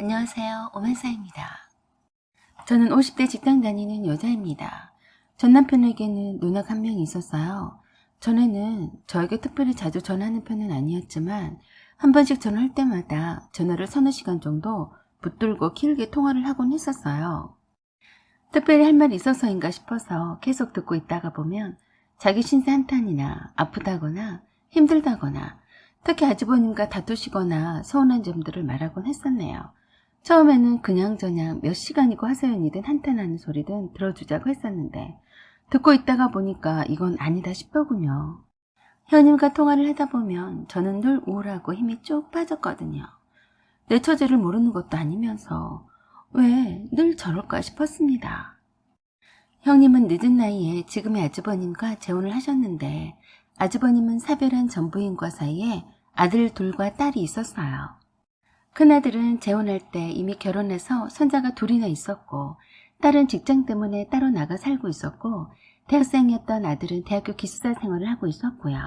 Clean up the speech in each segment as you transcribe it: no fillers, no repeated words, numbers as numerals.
안녕하세요. 오만사입니다. 저는 50대 직장 다니는 여자입니다. 전 남편에게는 누나가 한 명이 있었어요. 전에는 저에게 특별히 자주 전화하는 편은 아니었지만 한 번씩 전화할 때마다 전화를 서너 시간 정도 붙들고 길게 통화를 하곤 했었어요. 특별히 할 말이 있어서인가 싶어서 계속 듣고 있다가 보면 자기 신세 한탄이나 아프다거나 힘들다거나 특히 아주버님과 다투시거나 서운한 점들을 말하곤 했었네요. 처음에는 그냥저냥 몇 시간이고 하소연이든 한탄하는 소리든 들어주자고 했었는데 듣고 있다가 보니까 이건 아니다 싶더군요. 형님과 통화를 하다 보면 저는 늘 우울하고 힘이 쭉 빠졌거든요. 내 처지를 모르는 것도 아니면서 왜 늘 저럴까 싶었습니다. 형님은 늦은 나이에 지금의 아주버님과 재혼을 하셨는데 아주버님은 사별한 전부인과 사이에 아들 둘과 딸이 있었어요. 큰아들은 재혼할 때 이미 결혼해서 손자가 둘이나 있었고 딸은 직장 때문에 따로 나가 살고 있었고 대학생이었던 아들은 대학교 기숙사 생활을 하고 있었고요.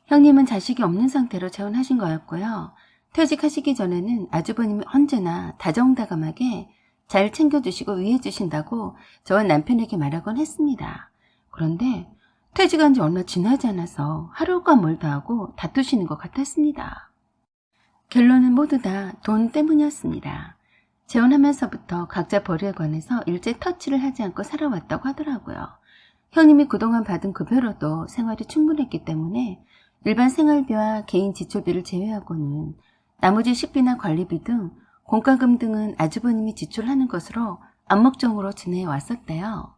형님은 자식이 없는 상태로 재혼하신 거였고요. 퇴직하시기 전에는 아주버님이 언제나 다정다감하게 잘 챙겨주시고 위해주신다고 저와 남편에게 말하곤 했습니다. 그런데 퇴직한 지 얼마 지나지 않아서 하루가 멀다 하고 다투시는 것 같았습니다. 결론은 모두 다 돈 때문이었습니다. 재혼하면서부터 각자 벌이에 관해서 일제 터치를 하지 않고 살아왔다고 하더라고요. 형님이 그동안 받은 급여로도 생활이 충분했기 때문에 일반 생활비와 개인 지출비를 제외하고는 나머지 식비나 관리비 등 공과금 등은 아주버님이 지출하는 것으로 암묵적으로 지내왔었대요.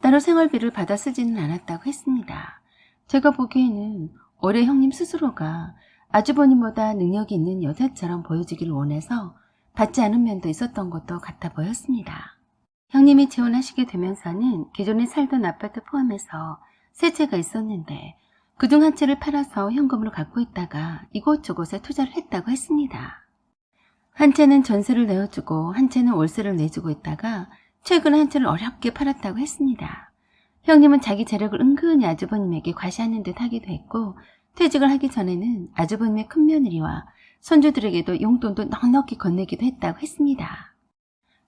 따로 생활비를 받아 쓰지는 않았다고 했습니다. 제가 보기에는 올해 형님 스스로가 아주버님보다 능력이 있는 여자처럼 보여지길 원해서 받지 않은 면도 있었던 것도 같아 보였습니다. 형님이 재혼하시게 되면서는 기존에 살던 아파트 포함해서 세 채가 있었는데 그중 한 채를 팔아서 현금으로 갖고 있다가 이곳저곳에 투자를 했다고 했습니다. 한 채는 전세를 내어주고 한 채는 월세를 내주고 있다가 최근에 한 채를 어렵게 팔았다고 했습니다. 형님은 자기 재력을 은근히 아주버님에게 과시하는 듯 하기도 했고 퇴직을 하기 전에는 아주버님의 큰며느리와 손주들에게도 용돈도 넉넉히 건네기도 했다고 했습니다.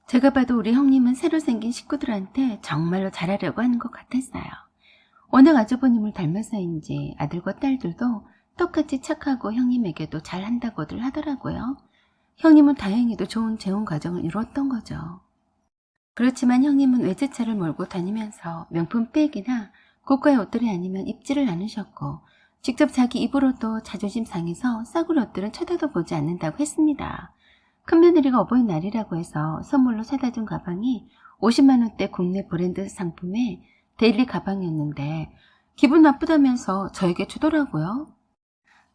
제가 봐도 우리 형님은 새로 생긴 식구들한테 정말로 잘하려고 하는 것 같았어요. 워낙 아주버님을 닮아서인지 아들과 딸들도 똑같이 착하고 형님에게도 잘한다고들 하더라고요. 형님은 다행히도 좋은 재혼 과정을 이루었던 거죠. 그렇지만 형님은 외제차를 몰고 다니면서 명품 백이나 고가의 옷들이 아니면 입지를 않으셨고 직접 자기 입으로도 자존심 상해서 싸구려 옷들은 쳐다도 보지 않는다고 했습니다. 큰며느리가 어버이날이라고 해서 선물로 사다 준 가방이 50만 원대 국내 브랜드 상품의 데일리 가방이었는데 기분 나쁘다면서 저에게 주더라고요.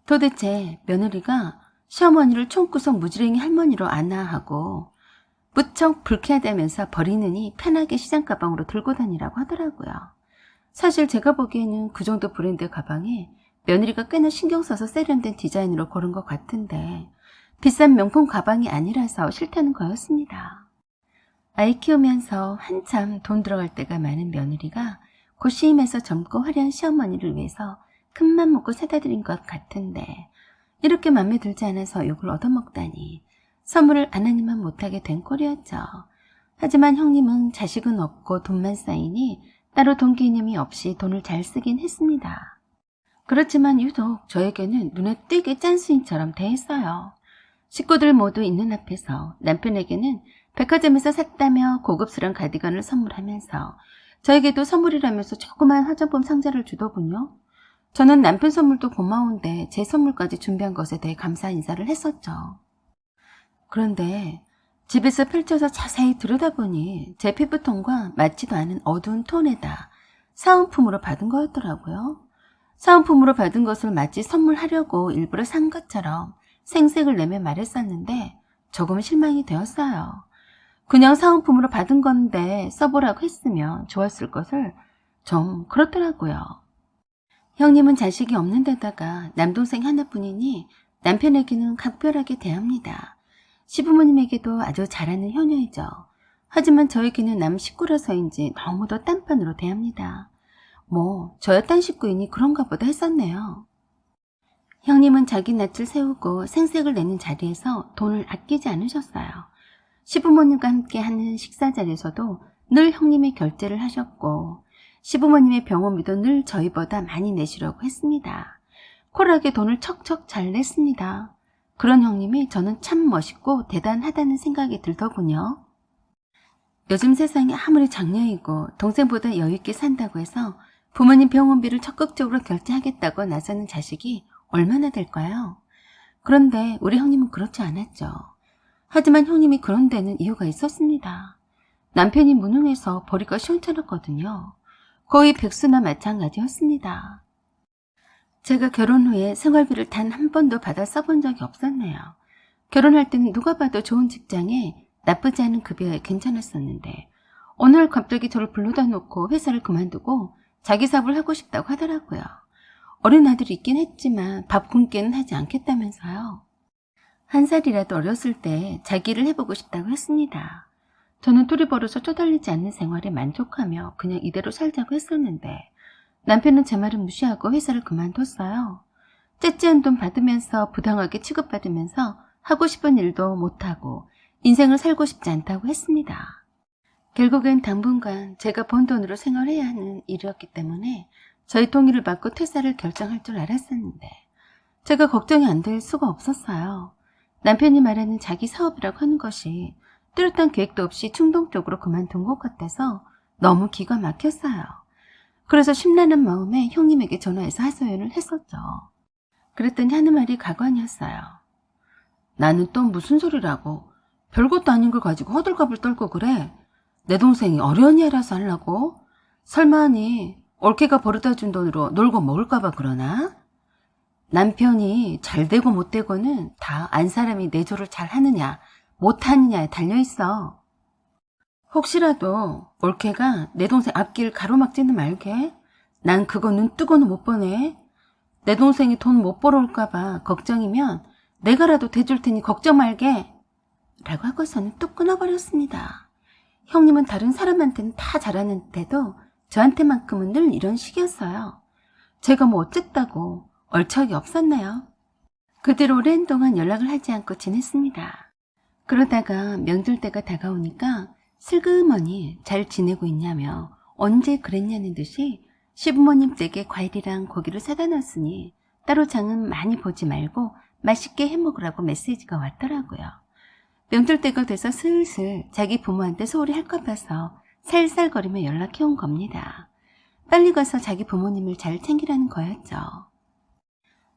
도대체 며느리가 시어머니를 총구석 무지랭이 할머니로 안아하고 무척 불쾌하다면서 버리느니 편하게 시장 가방으로 들고 다니라고 하더라고요. 사실 제가 보기에는 그 정도 브랜드 가방에 며느리가 꽤나 신경 써서 세련된 디자인으로 고른 것 같은데 비싼 명품 가방이 아니라서 싫다는 거였습니다. 아이 키우면서 한참 돈 들어갈 때가 많은 며느리가 고시임에서 젊고 화려한 시어머니를 위해서 큰맘 먹고 사다 드린 것 같은데 이렇게 맘에 들지 않아서 욕을 얻어먹다니 선물을 안 하니만 못하게 된 꼴이었죠. 하지만 형님은 자식은 없고 돈만 쌓이니 따로 돈 개념이 없이 돈을 잘 쓰긴 했습니다. 그렇지만 유독 저에게는 눈에 띄게 짠수인처럼 대했어요. 식구들 모두 있는 앞에서 남편에게는 백화점에서 샀다며 고급스러운 가디건을 선물하면서 저에게도 선물이라면서 조그만 화장품 상자를 주더군요. 저는 남편 선물도 고마운데 제 선물까지 준비한 것에 대해 감사 인사를 했었죠. 그런데 집에서 펼쳐서 자세히 들여다보니 제 피부톤과 맞지도 않은 어두운 톤에다 사은품으로 받은 거였더라고요. 사은품으로 받은 것을 마치 선물하려고 일부러 산 것처럼 생색을 내며 말했었는데 조금 실망이 되었어요. 그냥 사은품으로 받은 건데 써보라고 했으면 좋았을 것을 좀 그렇더라고요. 형님은 자식이 없는 데다가 남동생 하나뿐이니 남편에게는 각별하게 대합니다. 시부모님에게도 아주 잘하는 효녀이죠. 하지만 저에게는 남 식구라서인지 너무도 딴판으로 대합니다. 뭐 저야 딴 식구이니 그런가 보다 했었네요. 형님은 자기 낯을 세우고 생색을 내는 자리에서 돈을 아끼지 않으셨어요. 시부모님과 함께 하는 식사 자리에서도 늘 형님의 결제를 하셨고 시부모님의 병원비도 늘 저희보다 많이 내시려고 했습니다. 쿨하게 돈을 척척 잘 냈습니다. 그런 형님이 저는 참 멋있고 대단하다는 생각이 들더군요. 요즘 세상에 아무리 장녀이고 동생보다 여유있게 산다고 해서 부모님 병원비를 적극적으로 결제하겠다고 나서는 자식이 얼마나 될까요? 그런데 우리 형님은 그렇지 않았죠. 하지만 형님이 그런 데는 이유가 있었습니다. 남편이 무능해서 버리기가 시원찮았거든요. 거의 백수나 마찬가지였습니다. 제가 결혼 후에 생활비를 단 한 번도 받아 써본 적이 없었네요. 결혼할 때는 누가 봐도 좋은 직장에 나쁘지 않은 급여에 괜찮았었는데 어느 날 갑자기 저를 불러다 놓고 회사를 그만두고 자기 사업을 하고 싶다고 하더라고요. 어린 아들이 있긴 했지만 밥 굶게는 하지 않겠다면서요. 한 살이라도 어렸을 때 자기를 해보고 싶다고 했습니다. 저는 둘이 벌어서 쪼달리지 않는 생활에 만족하며 그냥 이대로 살자고 했었는데 남편은 제 말을 무시하고 회사를 그만뒀어요. 째째한 돈 받으면서 부당하게 취급받으면서 하고 싶은 일도 못하고 인생을 살고 싶지 않다고 했습니다. 결국엔 당분간 제가 번 돈으로 생활해야 하는 일이었기 때문에 저희 동의를 받고 퇴사를 결정할 줄 알았었는데 제가 걱정이 안 될 수가 없었어요. 남편이 말하는 자기 사업이라고 하는 것이 뚜렷한 계획도 없이 충동적으로 그만둔 것 같아서 너무 기가 막혔어요. 그래서 심란한 마음에 형님에게 전화해서 하소연을 했었죠. 그랬더니 하는 말이 가관이었어요. 나는 또 무슨 소리라고 별것도 아닌 걸 가지고 호들갑을 떨고 그래. 내 동생이 어련히 알아서 하려고? 설마니 올케가 벌어다 준 돈으로 놀고 먹을까봐 그러나? 남편이 잘 되고 못 되고는 다 안 사람이 내조를 잘 하느냐 못하느냐에 달려있어. 혹시라도 올케가 내 동생 앞길 가로막지는 말게. 난 그거 눈 뜨고는 못 보네. 내 동생이 돈 못 벌어올까봐 걱정이면 내가라도 대줄 테니 걱정 말게. 라고 하고서는 뚝 끊어버렸습니다. 형님은 다른 사람한테는 다 잘하는데도 저한테만큼은 늘 이런 식이었어요. 제가 뭐 어쨌다고 얼척이 없었나요? 그 뒤로 오랜 동안 연락을 하지 않고 지냈습니다. 그러다가 명절 때가 다가오니까 슬그머니 잘 지내고 있냐며 언제 그랬냐는 듯이 시부모님 댁에 과일이랑 고기를 사다 놨으니 따로 장은 많이 보지 말고 맛있게 해먹으라고 메시지가 왔더라고요. 명절 때가 돼서 슬슬 자기 부모한테 소홀히 할까 봐서 살살거리며 연락해온 겁니다. 빨리 가서 자기 부모님을 잘 챙기라는 거였죠.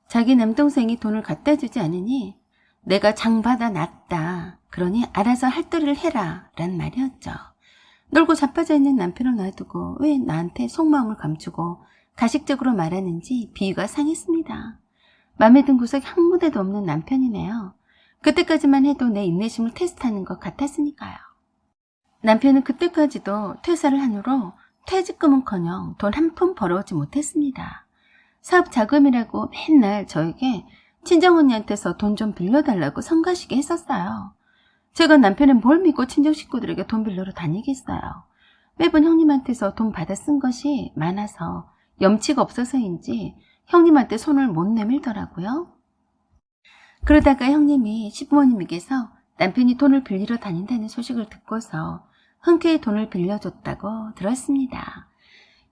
자기 남동생이 돈을 갖다 주지 않으니 내가 장받아 놨다. 그러니 알아서 할 도리를 해라 라는 말이었죠. 놀고 자빠져 있는 남편을 놔두고 왜 나한테 속마음을 감추고 가식적으로 말하는지 비위가 상했습니다. 마음에 든 구석이 한 무대도 없는 남편이네요. 그때까지만 해도 내 인내심을 테스트하는 것 같았으니까요. 남편은 그때까지도 퇴사를 한 후로 퇴직금은커녕 돈 한 푼 벌어오지 못했습니다. 사업 자금이라고 맨날 저에게 친정언니한테서 돈 좀 빌려달라고 성가시게 했었어요. 제가 남편은 뭘 믿고 친정 식구들에게 돈 빌려러 다니겠어요. 매번 형님한테서 돈 받아 쓴 것이 많아서 염치가 없어서인지 형님한테 손을 못 내밀더라고요. 그러다가 형님이 시부모님에게서 남편이 돈을 빌리러 다닌다는 소식을 듣고서 흔쾌히 돈을 빌려줬다고 들었습니다.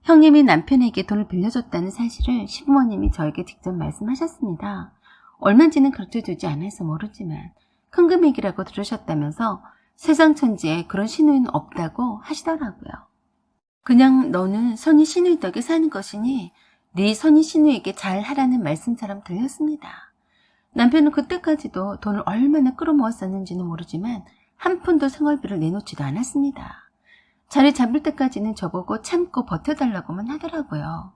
형님이 남편에게 돈을 빌려줬다는 사실을 시부모님이 저에게 직접 말씀하셨습니다. 얼마인지는 그렇게주지 않아서 모르지만 큰 금액이라고 들으셨다면서 세상 천지에 그런 시누이는 없다고 하시더라고요. 그냥 너는 선희 시누이 덕에 사는 것이니 네 선희 시누이에게 잘하라는 말씀처럼 들렸습니다. 남편은 그때까지도 돈을 얼마나 끌어모았었는지는 모르지만 한 푼도 생활비를 내놓지도 않았습니다. 자리 잡을 때까지는 저보고 참고 버텨달라고만 하더라고요.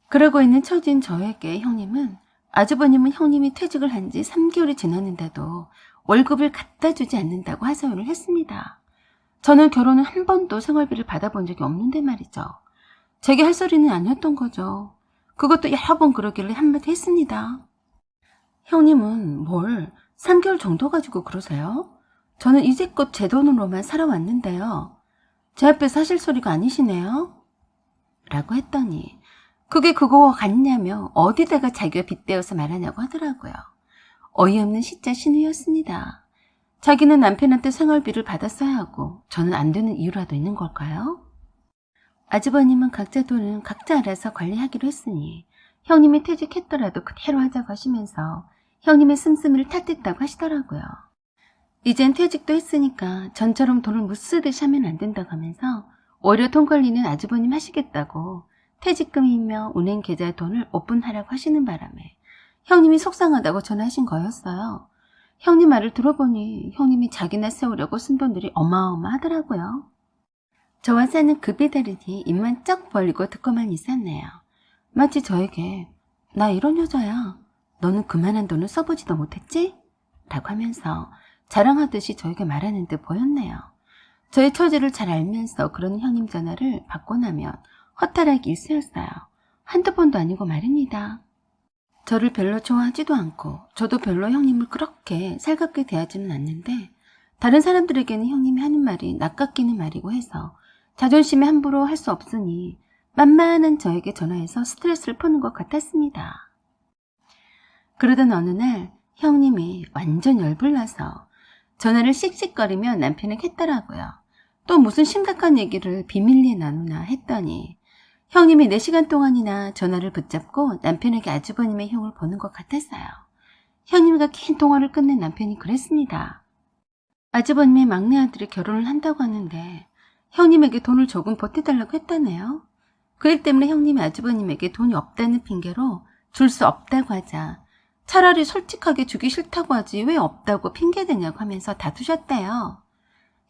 그러고 있는 처진 저에게 형님은 아주버님은 형님이 퇴직을 한 지 3개월이 지났는데도 월급을 갖다 주지 않는다고 하소연을 했습니다. 저는 결혼은 한 번도 생활비를 받아본 적이 없는데 말이죠. 제게 할 소리는 아니었던 거죠. 그것도 여러 번 그러길래 한마디 했습니다. 형님은 뭘 3개월 정도 가지고 그러세요? 저는 이제껏 제 돈으로만 살아왔는데요. 제 앞에서 하실 소리가 아니시네요. 라고 했더니 그게 그거와 같냐며 어디다가 자기가 빗대어서 말하냐고 하더라고요. 어이없는 시자 신우였습니다. 자기는 남편한테 생활비를 받았어야 하고 저는 안 되는 이유라도 있는 걸까요? 아주버님은 각자 돈은 각자 알아서 관리하기로 했으니 형님이 퇴직했더라도 그대로 하자고 하시면서 형님의 씀씀이를 탓했다고 하시더라고요. 이젠 퇴직도 했으니까 전처럼 돈을 못 쓰듯이 하면 안 된다고 하면서 오히려 돈 관리는 아주버님 하시겠다고 퇴직금이며 은행 계좌에 돈을 오픈하라고 하시는 바람에 형님이 속상하다고 전화하신 거였어요. 형님 말을 들어보니 형님이 자기나 세우려고 쓴 돈들이 어마어마하더라고요. 저와 사는 급이 다르니 입만 쩍 벌리고 듣고만 있었네요. 마치 저에게 나 이런 여자야. 너는 그만한 돈을 써보지도 못했지? 라고 하면서 자랑하듯이 저에게 말하는 듯 보였네요. 저의 처지를 잘 알면서 그런 형님 전화를 받고 나면 허탈하기 일쑤였어요. 한두 번도 아니고 말입니다. 저를 별로 좋아하지도 않고 저도 별로 형님을 그렇게 살갑게 대하지는 않는데 다른 사람들에게는 형님이 하는 말이 낯깎이는 말이고 해서 자존심에 함부로 할 수 없으니 만만한 저에게 전화해서 스트레스를 푸는 것 같았습니다. 그러던 어느 날 형님이 완전 열불나서 전화를 씩씩거리며 남편에게 했더라고요. 또 무슨 심각한 얘기를 비밀리에 나누나 했더니 형님이 4시간 동안이나 전화를 붙잡고 남편에게 아주버님의 흉을 보는 것 같았어요. 형님과 긴 통화를 끝낸 남편이 그랬습니다. 아주버님의 막내 아들이 결혼을 한다고 하는데 형님에게 돈을 조금 보태달라고 했다네요. 그 일 때문에 형님이 아주버님에게 돈이 없다는 핑계로 줄 수 없다고 하자 차라리 솔직하게 주기 싫다고 하지 왜 없다고 핑계대냐고 하면서 다투셨대요.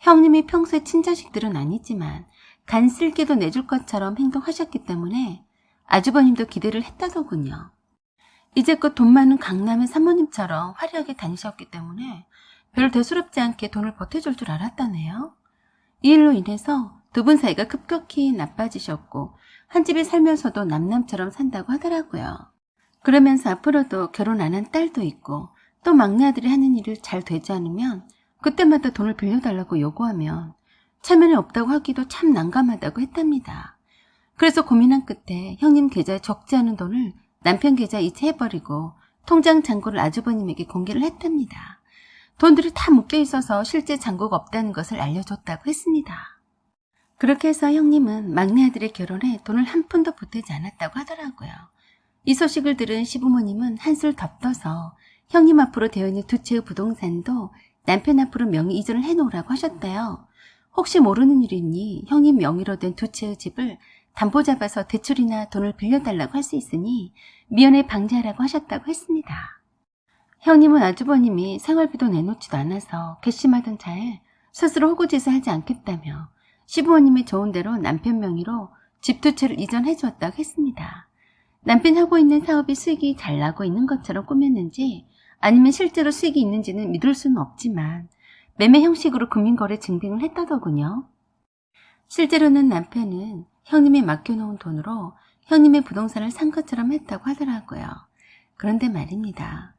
형님이 평소에 친자식들은 아니지만 간쓸게도 내줄 것처럼 행동하셨기 때문에 아주버님도 기대를 했다더군요. 이제껏 돈 많은 강남의 사모님처럼 화려하게 다니셨기 때문에 별 대수롭지 않게 돈을 보태줄 줄 알았다네요. 이 일로 인해서 두 분 사이가 급격히 나빠지셨고 한 집에 살면서도 남남처럼 산다고 하더라고요. 그러면서 앞으로도 결혼 안 한 딸도 있고 또 막내 아들이 하는 일을 잘 되지 않으면 그때마다 돈을 빌려달라고 요구하면 체면이 없다고 하기도 참 난감하다고 했답니다. 그래서 고민한 끝에 형님 계좌에 적지 않은 돈을 남편 계좌에 이체해버리고 통장 잔고를 아주버님에게 공개를 했답니다. 돈들이 다 묶여 있어서 실제 잔고가 없다는 것을 알려줬다고 했습니다. 그렇게 해서 형님은 막내 아들의 결혼에 돈을 한 푼도 보태지 않았다고 하더라고요. 이 소식을 들은 시부모님은 한술 덧떠서 형님 앞으로 되어 있는 2채의 부동산도 남편 앞으로 명의 이전을 해놓으라고 하셨대요. 혹시 모르는 일이니 형님 명의로 된 2채의 집을 담보 잡아서 대출이나 돈을 빌려달라고 할 수 있으니 미연에 방지하라고 하셨다고 했습니다. 형님은 아주버님이 생활비도 내놓지도 않아서 괘씸하던 차에 스스로 호구짓을 하지 않겠다며 시부모님이 좋은 대로 남편 명의로 집 2채를 이전해 주었다고 했습니다. 남편이 하고 있는 사업이 수익이 잘 나고 있는 것처럼 꾸몄는지 아니면 실제로 수익이 있는지는 믿을 수는 없지만 매매 형식으로 금융거래 증빙을 했다더군요. 실제로는 남편은 형님이 맡겨놓은 돈으로 형님의 부동산을 산 것처럼 했다고 하더라고요. 그런데 말입니다.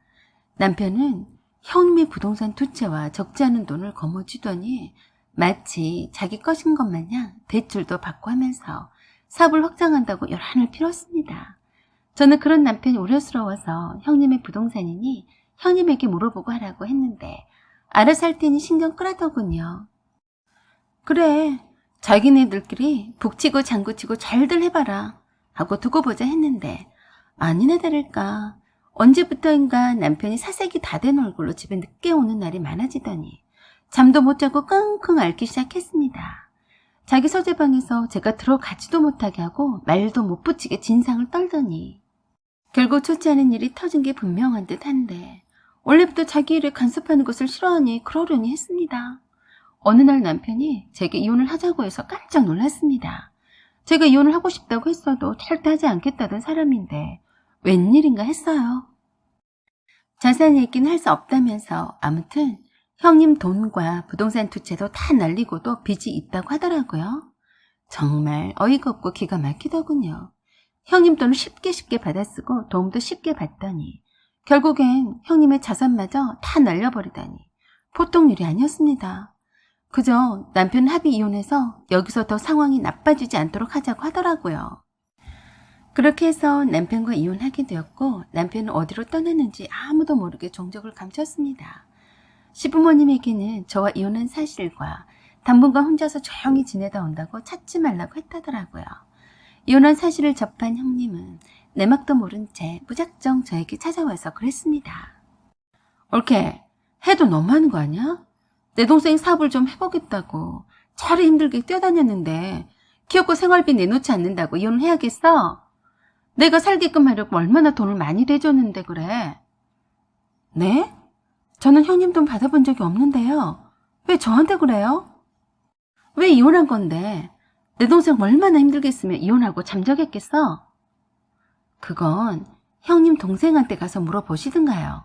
남편은 형님의 부동산 2채와 적지 않은 돈을 거머쥐더니 마치 자기 것인 것 마냥 대출도 받고 하면서 사업을 확장한다고 열한을 피웠습니다. 저는 그런 남편이 우려스러워서 형님의 부동산이니 형님에게 물어보고 하라고 했는데 알아서 할 테니 신경 끄라더군요. 그래, 자기네들끼리 북치고 장구치고 잘들 해봐라 하고 두고 보자 했는데 아니나 다를까 언제부터인가 남편이 사색이 다 된 얼굴로 집에 늦게 오는 날이 많아지더니 잠도 못 자고 끙끙 앓기 시작했습니다. 자기 서재방에서 제가 들어가지도 못하게 하고 말도 못 붙이게 진상을 떨더니 결국 좋지 않은 일이 터진 게 분명한 듯 한데 원래부터 자기 일에 간섭하는 것을 싫어하니 그러려니 했습니다. 어느 날 남편이 제게 이혼을 하자고 해서 깜짝 놀랐습니다. 제가 이혼을 하고 싶다고 했어도 절대 하지 않겠다던 사람인데 웬일인가 했어요. 자세한 얘기는 할 수 없다면서 아무튼 형님 돈과 부동산 2채도 다 날리고도 빚이 있다고 하더라고요. 정말 어이가 없고 기가 막히더군요. 형님 돈을 쉽게 받아쓰고 도움도 쉽게 받더니 결국엔 형님의 자산마저 다 날려버리다니 보통 일이 아니었습니다. 그저 남편 합의 이혼해서 여기서 더 상황이 나빠지지 않도록 하자고 하더라고요. 그렇게 해서 남편과 이혼하게 되었고 남편은 어디로 떠났는지 아무도 모르게 종적을 감췄습니다. 시부모님에게는 저와 이혼한 사실과 당분간 혼자서 조용히 지내다 온다고 찾지 말라고 했다더라고요. 이혼한 사실을 접한 형님은 내막도 모른 채 무작정 저에게 찾아와서 그랬습니다. 옳게 해도 너무하는 거 아니야? 내 동생 사업을 좀 해보겠다고 차례 힘들게 뛰어다녔는데 키웠고 생활비 내놓지 않는다고 이혼을 해야겠어? 내가 살게끔 하려고 얼마나 돈을 많이 대줬는데 그래? 네? 저는 형님 돈 받아본 적이 없는데요. 왜 저한테 그래요? 왜 이혼한 건데 내 동생 얼마나 힘들겠으면 이혼하고 잠적했겠어? 그건 형님 동생한테 가서 물어보시든가요.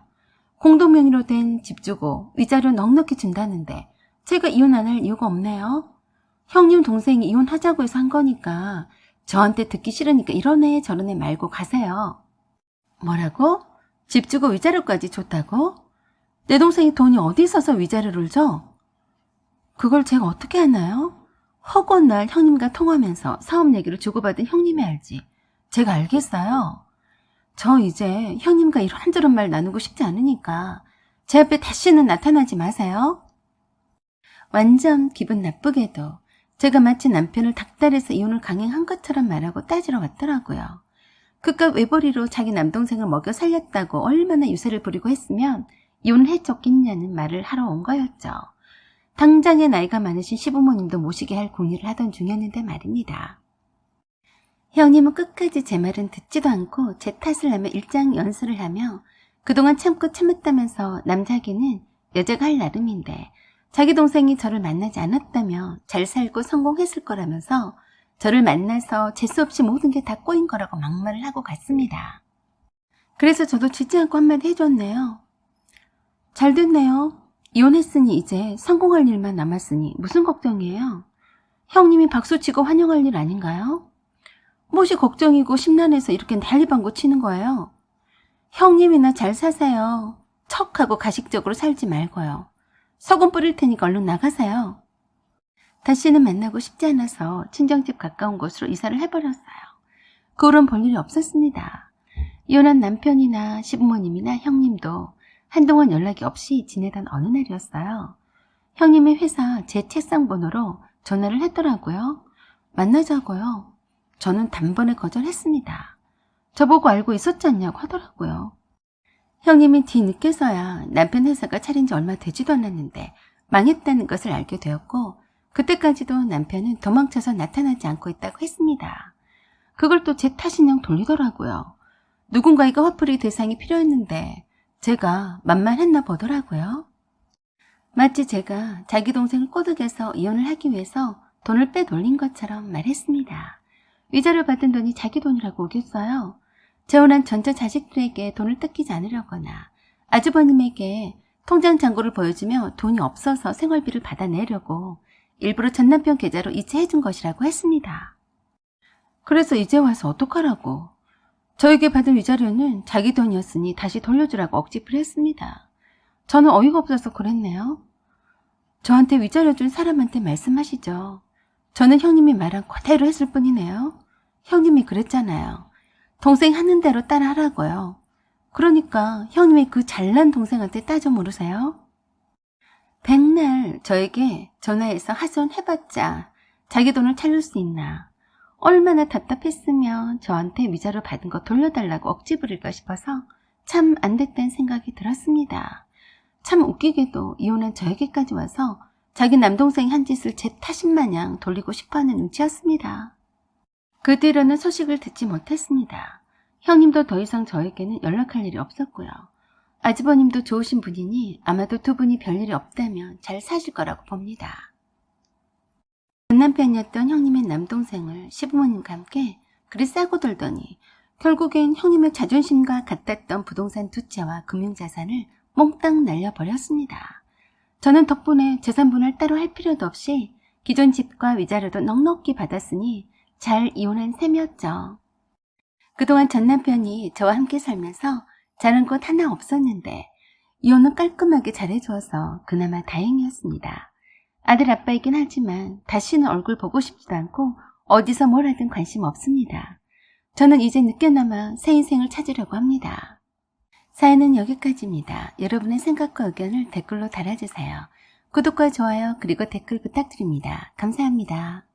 공동명의로 된 집 주고 위자료 넉넉히 준다는데 제가 이혼 안 할 이유가 없네요. 형님 동생이 이혼하자고 해서 한 거니까 저한테 듣기 싫으니까 이러네 저러네 말고 가세요. 뭐라고? 집 주고 위자료까지 줬다고? 내 동생이 돈이 어디 있어서 위자료를 줘? 그걸 제가 어떻게 아나요? 허구한 날 형님과 통화하면서 사업 얘기를 주고받은 형님이 알지. 제가 알겠어요. 저 이제 형님과 이런저런 말 나누고 싶지 않으니까 제 앞에 다시는 나타나지 마세요. 완전 기분 나쁘게도 제가 마치 남편을 닥달해서 이혼을 강행한 것처럼 말하고 따지러 왔더라고요. 그깟 외벌이로 자기 남동생을 먹여 살렸다고 얼마나 유세를 부리고 했으면 이혼을 해줬겠냐는 말을 하러 온 거였죠. 당장에 나이가 많으신 시부모님도 모시게 할 궁리를 하던 중이었는데 말입니다. 형님은 끝까지 제 말은 듣지도 않고 제 탓을 하며 일장연설을 하며 그동안 참고 참았다면서 남자기는 여자가 할 나름인데 자기 동생이 저를 만나지 않았다며 잘 살고 성공했을 거라면서 저를 만나서 재수 없이 모든 게 다 꼬인 거라고 막말을 하고 갔습니다. 그래서 저도 쥐지 않고 한마디 해줬네요. 잘 됐네요. 이혼했으니 이제 성공할 일만 남았으니 무슨 걱정이에요? 형님이 박수치고 환영할 일 아닌가요? 무엇이 걱정이고 심란해서 이렇게 난리방구 치는 거예요? 형님이나 잘 사세요. 척하고 가식적으로 살지 말고요. 소금 뿌릴 테니까 얼른 나가세요. 다시는 만나고 싶지 않아서 친정집 가까운 곳으로 이사를 해버렸어요. 그 후론 볼 일이 없었습니다. 이혼한 남편이나 시부모님이나 형님도 한동안 연락이 없이 지내던 어느 날이었어요. 형님의 회사 제 책상 번호로 전화를 했더라고요. 만나자고요. 저는 단번에 거절했습니다. 저보고 알고 있었잖냐고 하더라고요. 형님이 뒤늦게서야 남편 회사가 차린 지 얼마 되지도 않았는데 망했다는 것을 알게 되었고 그때까지도 남편은 도망쳐서 나타나지 않고 있다고 했습니다. 그걸 또 제 탓인양 돌리더라고요. 누군가에게 화풀이 대상이 필요했는데 제가 만만했나 보더라고요. 마치 제가 자기 동생을 꼬드겨서 이혼을 하기 위해서 돈을 빼돌린 것처럼 말했습니다. 위자료 받은 돈이 자기 돈이라고 우겼어요. 재혼한 전처 자식들에게 돈을 뜯기지 않으려거나 아주버님에게 통장 잔고를 보여주며 돈이 없어서 생활비를 받아내려고 일부러 전남편 계좌로 이체해준 것이라고 했습니다. 그래서 이제 와서 어떡하라고. 저에게 받은 위자료는 자기 돈이었으니 다시 돌려주라고 억지를 했습니다. 저는 어이가 없어서 그랬네요. 저한테 위자료 준 사람한테 말씀하시죠. 저는 형님이 말한 그대로 했을 뿐이네요. 형님이 그랬잖아요. 동생 하는 대로 따라하라고요. 그러니까 형님이 그 잘난 동생한테 따져 물으세요. 백날 저에게 전화해서 하소연해봤자 자기 돈을 찾을 수 있나. 얼마나 답답했으면 저한테 위자료 받은 거 돌려달라고 억지 부릴까 싶어서 참 안 됐다는 생각이 들었습니다. 참 웃기게도 이혼한 저에게까지 와서 자기 남동생이 한 짓을 제 탓인 마냥 돌리고 싶어하는 눈치였습니다. 그 뒤로는 소식을 듣지 못했습니다. 형님도 더 이상 저에게는 연락할 일이 없었고요. 아주버님도 좋으신 분이니 아마도 두 분이 별일이 없다면 잘 사실 거라고 봅니다. 전 남편이었던 형님의 남동생을 시부모님과 함께 그리 싸고 돌더니 결국엔 형님의 자존심과 같았던 부동산 두 채와 금융자산을 몽땅 날려버렸습니다. 저는 덕분에 재산분할 따로 할 필요도 없이 기존 집과 위자료도 넉넉히 받았으니 잘 이혼한 셈이었죠. 그동안 전 남편이 저와 함께 살면서 잘한 것 하나 없었는데 이혼은 깔끔하게 잘해주어서 그나마 다행이었습니다. 아들 아빠이긴 하지만 다시는 얼굴 보고 싶지도 않고 어디서 뭘 하든 관심 없습니다. 저는 이제 늦게나마 새 인생을 찾으려고 합니다. 사연은 여기까지입니다. 여러분의 생각과 의견을 댓글로 달아주세요. 구독과 좋아요 그리고 댓글 부탁드립니다. 감사합니다.